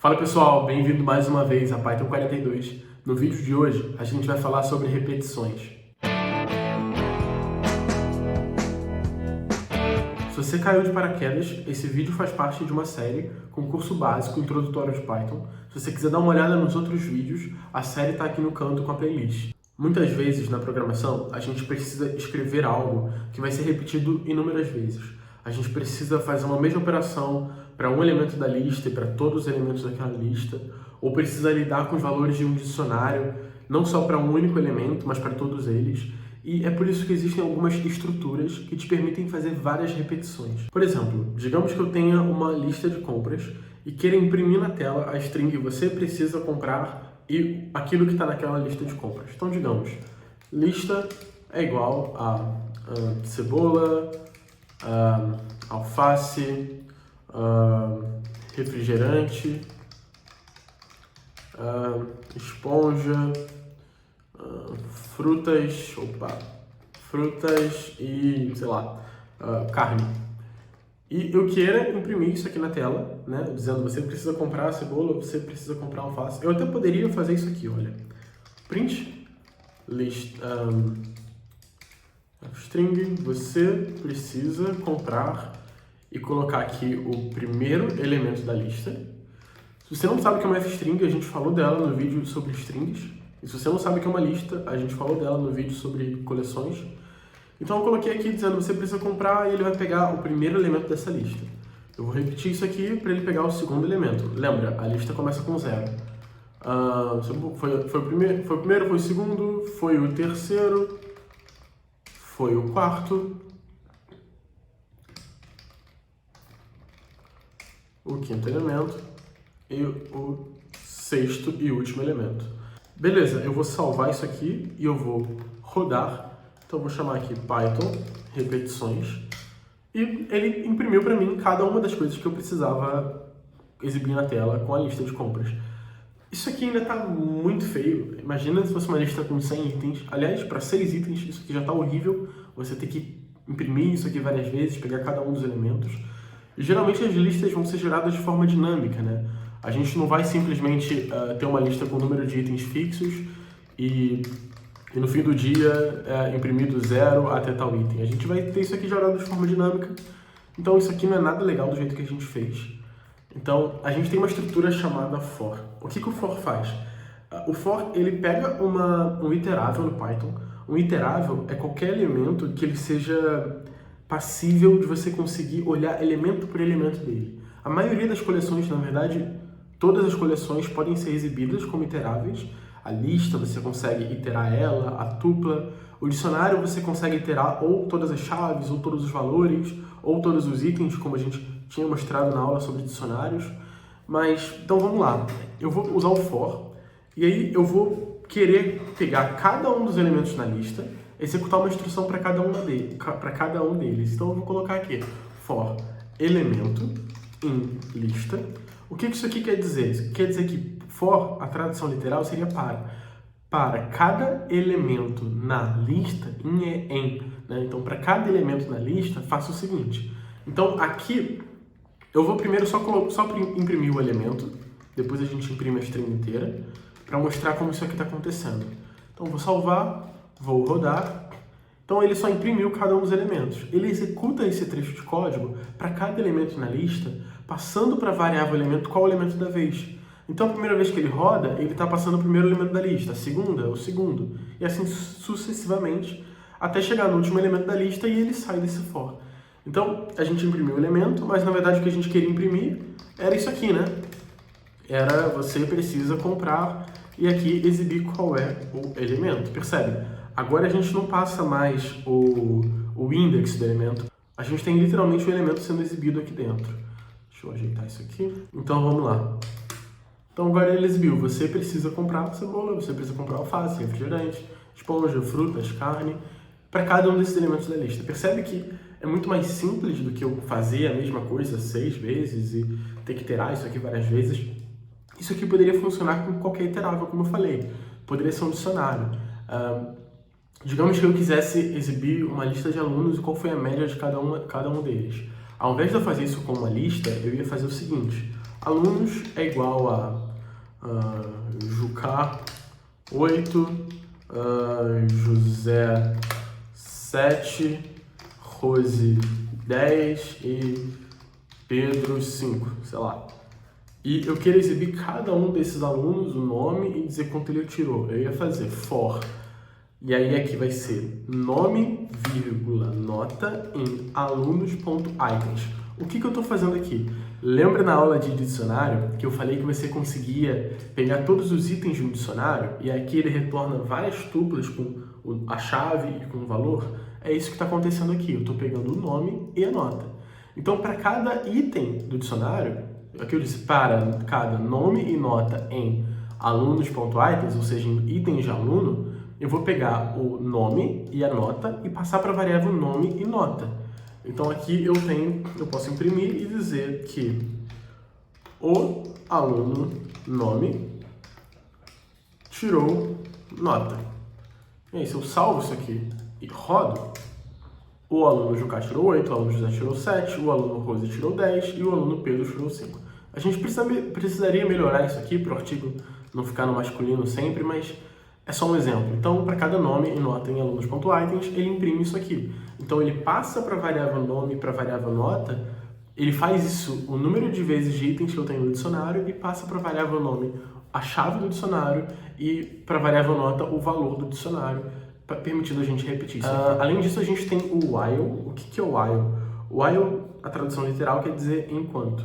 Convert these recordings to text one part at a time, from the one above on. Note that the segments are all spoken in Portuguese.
Fala pessoal, bem-vindo mais uma vez a Python 42. No vídeo de hoje a gente vai falar sobre repetições. Se você caiu de paraquedas, esse vídeo faz parte de uma série com curso básico introdutório de Python. Se você quiser dar uma olhada nos outros vídeos, a série está aqui no canto com a playlist. Muitas vezes na programação a gente precisa escrever algo que vai ser repetido inúmeras vezes. A gente precisa fazer uma mesma operação para um elemento da lista e para todos os elementos daquela lista, ou precisa lidar com os valores de um dicionário, não só para um único elemento, mas para todos eles. E é por isso que existem algumas estruturas que te permitem fazer várias repetições. Por exemplo, digamos que eu tenha uma lista de compras e queira imprimir na tela a string "você precisa comprar" e aquilo que está naquela lista de compras. Então, digamos, lista é igual a cebola, alface, refrigerante, esponja, frutas e, sei lá, carne. E eu queira imprimir isso aqui na tela, né, dizendo "você precisa comprar cebola", "você precisa comprar alface". Eu até poderia fazer isso aqui, olha. Print list, string "você precisa comprar" e colocar aqui o primeiro elemento da lista. Se você não sabe o que é uma f-string, a gente falou dela no vídeo sobre strings. E se você não sabe o que é uma lista, a gente falou dela no vídeo sobre coleções. Então eu coloquei aqui dizendo "você precisa comprar" e ele vai pegar o primeiro elemento dessa lista. Eu vou repetir isso aqui para ele pegar o segundo elemento. Lembra, a lista começa com 0. Foi o primeiro, foi o segundo, foi o terceiro, foi o quarto, o quinto elemento e o sexto e último elemento. Beleza, eu vou salvar isso aqui e eu vou rodar. Então eu vou chamar aqui Python repetições e ele imprimiu para mim cada uma das coisas que eu precisava exibir na tela com a lista de compras. Isso aqui ainda está muito feio. Imagina se fosse uma lista com 100 itens. Aliás, para 6 itens, isso aqui já está horrível. Você tem que imprimir isso aqui várias vezes, pegar cada um dos elementos. E geralmente as listas vão ser geradas de forma dinâmica, né? A gente não vai simplesmente ter uma lista com um número de itens fixos e no fim do dia imprimir do 0 até tal item. A gente vai ter isso aqui gerado de forma dinâmica. Então isso aqui não é nada legal do jeito que a gente fez. Então a gente tem uma estrutura chamada for. O que o for faz? O for ele pega um iterável no Python. Um iterável é qualquer elemento que ele seja passível de você conseguir olhar elemento por elemento dele. A maioria das coleções, na verdade, todas as coleções podem ser exibidas como iteráveis. A lista você consegue iterar ela, a tupla. O dicionário você consegue iterar ou todas as chaves, ou todos os valores, ou todos os itens, como a gente tinha mostrado na aula sobre dicionários. Mas, então vamos lá. Eu vou usar o for, e aí eu vou querer pegar cada um dos elementos na lista, executar uma instrução para cada um deles. Então eu vou colocar aqui for elemento em lista. O que isso aqui quer dizer? Isso quer dizer que for, a tradução literal seria para cada elemento na lista, né? Então, para cada elemento na lista, faça o seguinte. Então, aqui, eu vou primeiro só imprimir o elemento, depois a gente imprime a string inteira, para mostrar como isso aqui está acontecendo. Então, vou salvar, vou rodar. Então, ele só imprimiu cada um dos elementos. Ele executa esse trecho de código para cada elemento na lista, passando para a variável elemento qual elemento da vez. Então, a primeira vez que ele roda, ele está passando o primeiro elemento da lista, a segunda, o segundo, e assim sucessivamente, até chegar no último elemento da lista e ele sai desse for. Então, a gente imprimiu o elemento, mas na verdade o que a gente queria imprimir era isso aqui, né? Era "você precisa comprar" e aqui exibir qual é o elemento. Percebe? Agora a gente não passa mais o index do elemento, a gente tem literalmente o elemento sendo exibido aqui dentro. Deixa eu ajeitar isso aqui. Então vamos lá. Então agora ele exibiu "você precisa comprar cebola", "você precisa comprar alface", refrigerante, esponja, frutas, carne, para cada um desses elementos da lista. Percebe que é muito mais simples do que eu fazer a mesma coisa 6 vezes e ter que iterar isso aqui várias vezes. Isso aqui poderia funcionar com qualquer iterável, como eu falei. Poderia ser um dicionário. Digamos que eu quisesse exibir uma lista de alunos e qual foi a média de cada um deles. Ao invés de eu fazer isso com uma lista, eu ia fazer o seguinte. Alunos é igual a Jucá 8, José 7, Rose 10 e Pedro 5, sei lá. E eu quero exibir cada um desses alunos, o nome e dizer quanto ele tirou. Eu ia fazer for, e aí aqui vai ser nome, vírgula, nota em alunos.items. O que eu estou fazendo aqui? Lembra na aula de dicionário que eu falei que você conseguia pegar todos os itens de um dicionário e aqui ele retorna várias tuplas com a chave e com o valor? É isso que está acontecendo aqui. Eu estou pegando o nome e a nota. Então, para cada item do dicionário, aqui eu disse para cada nome e nota em alunos.items, ou seja, em itens de aluno, eu vou pegar o nome e a nota e passar para a variável nome e nota. Então aqui eu posso imprimir e dizer que o aluno nome tirou nota. E aí, se eu salvo isso aqui e rodo, o aluno Jucá tirou 8, o aluno José tirou 7, o aluno Rose tirou 10 e o aluno Pedro tirou 5. A gente precisaria melhorar isso aqui para o artigo não ficar no masculino sempre, mas é só um exemplo. Então, para cada nome e nota em alunos.items, ele imprime isso aqui. Então, ele passa para a variável nome e para a variável nota, ele faz isso o número de vezes de itens que eu tenho no dicionário e passa para a variável nome a chave do dicionário e para a variável nota o valor do dicionário, permitindo a gente repetir isso. Além disso, a gente tem o while. O que é o while? O while, a tradução literal, quer dizer enquanto.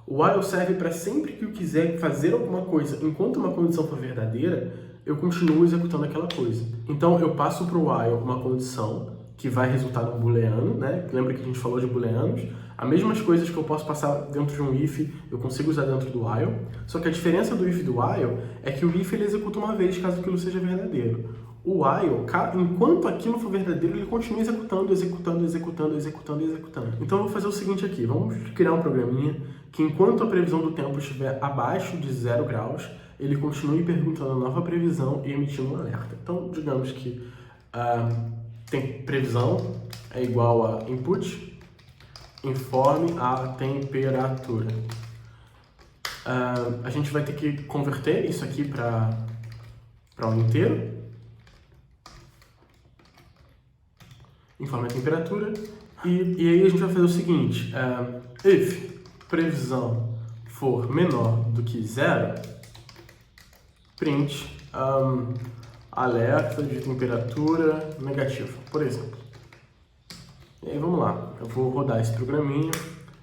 O while serve para sempre que eu quiser fazer alguma coisa enquanto uma condição for verdadeira, eu continuo executando aquela coisa. Então, eu passo para o while uma condição que vai resultar num booleano, né? Lembra que a gente falou de booleanos? As mesmas coisas que eu posso passar dentro de um if, eu consigo usar dentro do while. Só que a diferença do if e do while é que o if ele executa uma vez, caso aquilo seja verdadeiro. O while, enquanto aquilo for verdadeiro, ele continua executando. Então, eu vou fazer o seguinte aqui. Vamos criar um programinha que, enquanto a previsão do tempo estiver abaixo de 0 graus, ele continue perguntando a nova previsão e emitindo um alerta. Então, digamos que tem previsão é igual a input, informe a temperatura. A gente vai ter que converter isso aqui para um inteiro. Informe a temperatura. E aí a gente vai fazer o seguinte. If previsão for menor do que 0, print alerta de temperatura negativa, por exemplo. E aí vamos lá, eu vou rodar esse programinha,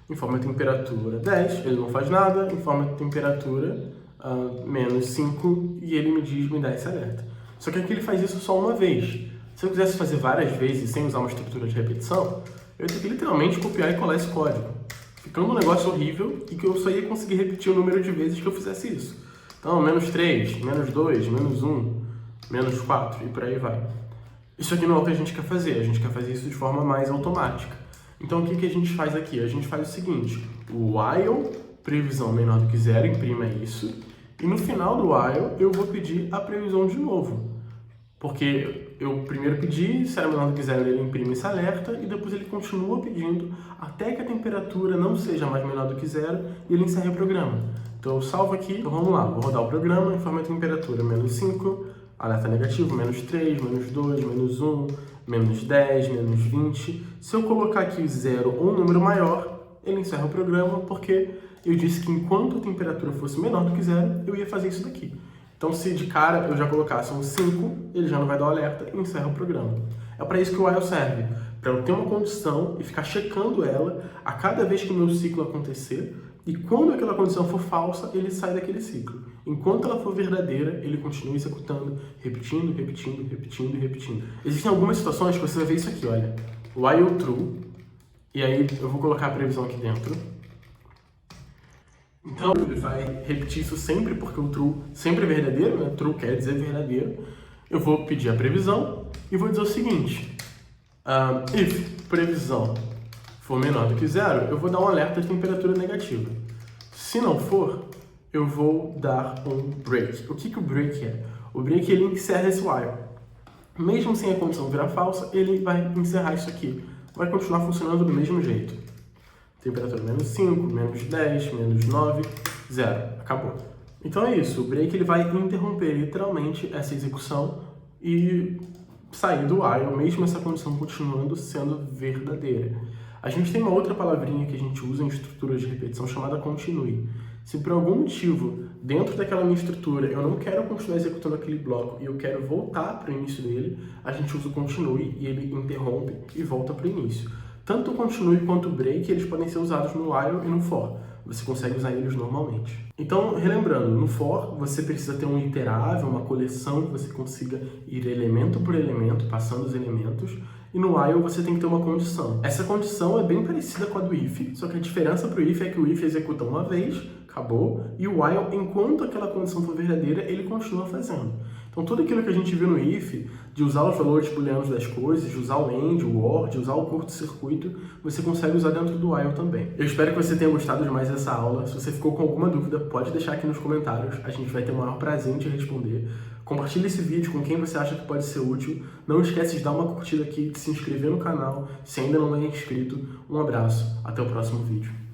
informa a temperatura 10, ele não faz nada, informa a temperatura menos 5 e ele me dá esse alerta. Só que aqui ele faz isso só uma vez. Se eu quisesse fazer várias vezes sem usar uma estrutura de repetição, eu ia ter que literalmente copiar e colar esse código, ficando um negócio horrível e que eu só ia conseguir repetir o número de vezes que eu fizesse isso. Então, menos 3, menos 2, menos 1, menos 4 e por aí vai. Isso aqui não é o que a gente quer fazer, a gente quer fazer isso de forma mais automática. Então, o que a gente faz aqui? A gente faz o seguinte, o while, previsão menor do que 0, imprima isso, e no final do while eu vou pedir a previsão de novo. Porque eu primeiro pedi, se era menor do que 0, ele imprime esse alerta, e depois ele continua pedindo até que a temperatura não seja mais menor do que 0, e ele encerra o programa. Então eu salvo aqui, então vamos lá, vou rodar o programa, informa a temperatura menos 5, alerta negativo, menos 3, menos 2, menos 1, menos 10, menos 20. Se eu colocar aqui 0 ou um número maior, ele encerra o programa, porque eu disse que enquanto a temperatura fosse menor do que 0, eu ia fazer isso daqui. Então, se de cara eu já colocasse um 5, ele já não vai dar o alerta e encerra o programa. É para isso que o while serve, para eu ter uma condição e ficar checando ela a cada vez que o meu ciclo acontecer, e quando aquela condição for falsa, ele sai daquele ciclo. Enquanto ela for verdadeira, ele continua executando, repetindo. Existem algumas situações que você vai ver isso aqui, olha. While true, e aí eu vou colocar a previsão aqui dentro. Então, ele vai repetir isso sempre, porque o true sempre é verdadeiro, né? True quer dizer verdadeiro. Eu vou pedir a previsão e vou dizer o seguinte. If previsão for menor do que 0, eu vou dar um alerta de temperatura negativa. Se não for, eu vou dar um break. O que o break é? O break ele encerra esse while. Mesmo sem a condição virar falsa, ele vai encerrar isso aqui. Vai continuar funcionando do mesmo jeito. Temperatura menos 5, menos 10, menos 9. 0. Acabou. Então é isso, o break ele vai interromper literalmente essa execução e sair do while, mesmo essa condição continuando sendo verdadeira. A gente tem uma outra palavrinha que a gente usa em estruturas de repetição chamada continue. Se por algum motivo, dentro daquela minha estrutura, eu não quero continuar executando aquele bloco e eu quero voltar para o início dele, a gente usa o continue e ele interrompe e volta para o início. Tanto o continue quanto o break, eles podem ser usados no while e no for. Você consegue usar eles normalmente. Então, relembrando, no for você precisa ter um iterável, uma coleção que você consiga ir elemento por elemento, passando os elementos, e no while você tem que ter uma condição. Essa condição é bem parecida com a do if, só que a diferença para o if é que o if executa uma vez, acabou, e o while, enquanto aquela condição for verdadeira, ele continua fazendo. Então tudo aquilo que a gente viu no if, de usar os valores booleanos das coisas, de usar o AND, o OR, de usar o curto-circuito, você consegue usar dentro do while também. Eu espero que você tenha gostado de mais dessa aula. Se você ficou com alguma dúvida, pode deixar aqui nos comentários, a gente vai ter o maior prazer em te responder. Compartilhe esse vídeo com quem você acha que pode ser útil. Não esquece de dar uma curtida aqui, de se inscrever no canal, se ainda não é inscrito. Um abraço, até o próximo vídeo.